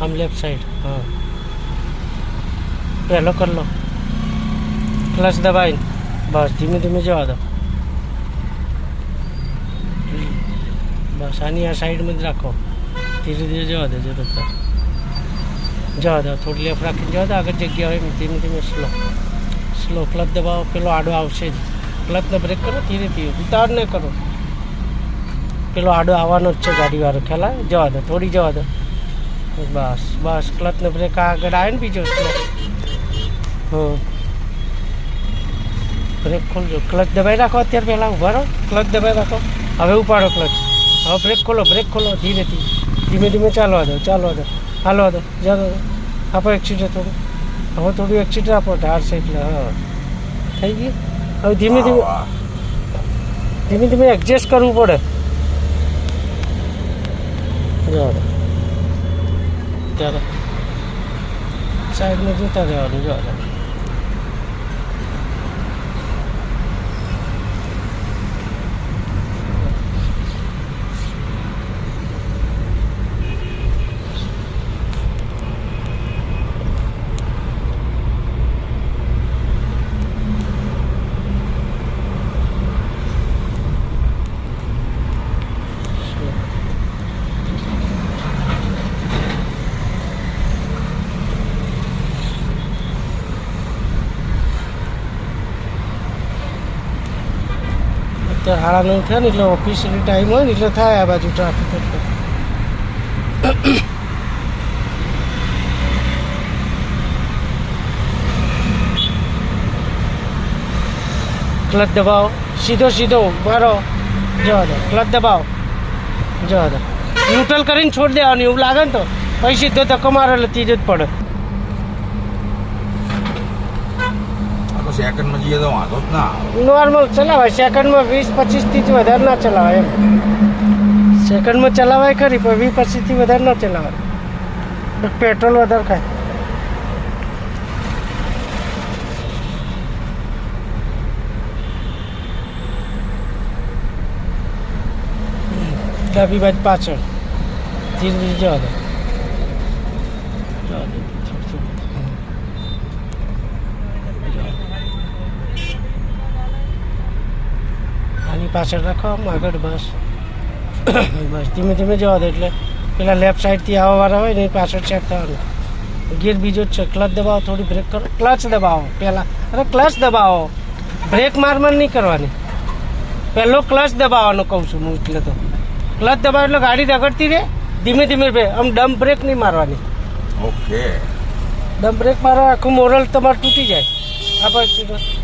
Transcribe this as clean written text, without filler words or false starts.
આમ left side. હા, પહેલો કરી લો, ક્લચ દબાઈને બસ ધીમે ધીમે જવા દો. બસ આની આ સાઈડમાં જ રાખો, ધીરે ધીરે જવા દો. જવા દો, થોડી લેફ્ટ રાખીને જવા દો. આગળ જગ્યા હોય ધીમે ધીમે સ્લો ક્લચ દબાવો. પેલો આડો આવશે જ, ક્લચને બ્રેક કરો ધીરે ધીરે, ઉતાવળ ન કરો. પેલો આડો આવવાનો જ છે ગાડીવાળો, ખ્યાલ આવે. જવા દો, થોડી જવા દો. બસ બસ, ક્લચને બ્રેક આગળ આવે ને બીજો સ્લો. હા, બ્રેક ખોલજો. ક્લચ દબાઈ રાખો અત્યારે, પહેલાં ઉભા રહો, ક્લચ દબાઈ રાખો. હવે ઉપાડો ક્લચ. હવે બ્રેક ખોલો ધીરેથી, ધીમે ધીમે ચાલવા દો, હાલવા દો. જવા દો, આપો એક્સિટર થોડું. હવે થોડું એક્સિટર આપો ઢાર છે એટલે. હા, થઈ ગયું. હવે ધીમે ધીમે એડજસ્ટ કરવું પડે. જવા દો, ચાલો સાઈડમાં જોતા રહેવાનું. જવા દો. અત્યારે 8:30 થયા ને એટલે ઓફિસની ટાઈમ હોય ને એટલે થાય આ બાજુ ટ્રાફિક. એટલે ક્લચ દબાવો, સીધો મારો. જવા દો, ક્લચ દબાવો, જવા દો. ન્યુટ્રલ કરીને છોડી દેવાનું. એવું લાગે ને તો પછી સીધો ધક્કો મારો એટલે ત્રીજો જ પડે. સેકન્ડમાં જઈએ તો વાંધો જ ના આવે. નોર્મલ ચલાવાય સેકન્ડમાં 20-25થી વધારે ના ચલાવાય. એમ સેકન્ડમાં ચલાવાય ખરી, પણ 20-25થી વધારે ના ચલાવાય. પેટ્રોલ વધારે ખાય. ડાબી બાજુ પાછળ ધીરે ધીરે જવા દો. પાછળ રાખો, આમ આગળ. બસ બસ ધીમે ધીમે જવા દો. એટલે પેલા લેફ્ટ સાઈડથી આવવાવાળા હોય ને એ પાછળ ચેક થવાનું. ગિયર બીજો જ છે. ક્લચ દબાવો, થોડી બ્રેક કરો. ક્લચ દબાવો પહેલાં. અરે ક્લચ દબાવો, બ્રેક મારમાર નહીં કરવાની. પહેલો ક્લચ દબાવવાનો કહું છું હું. એટલે તો ક્લચ દબાવો એટલે ગાડી રગડતી રહે. ધીમે ધીમે આમ ડમ બ્રેક નહીં મારવાની. ઓકે, ડમ બ્રેક મારવા આખું મોરલ તમારે તૂટી જાય. આ પછી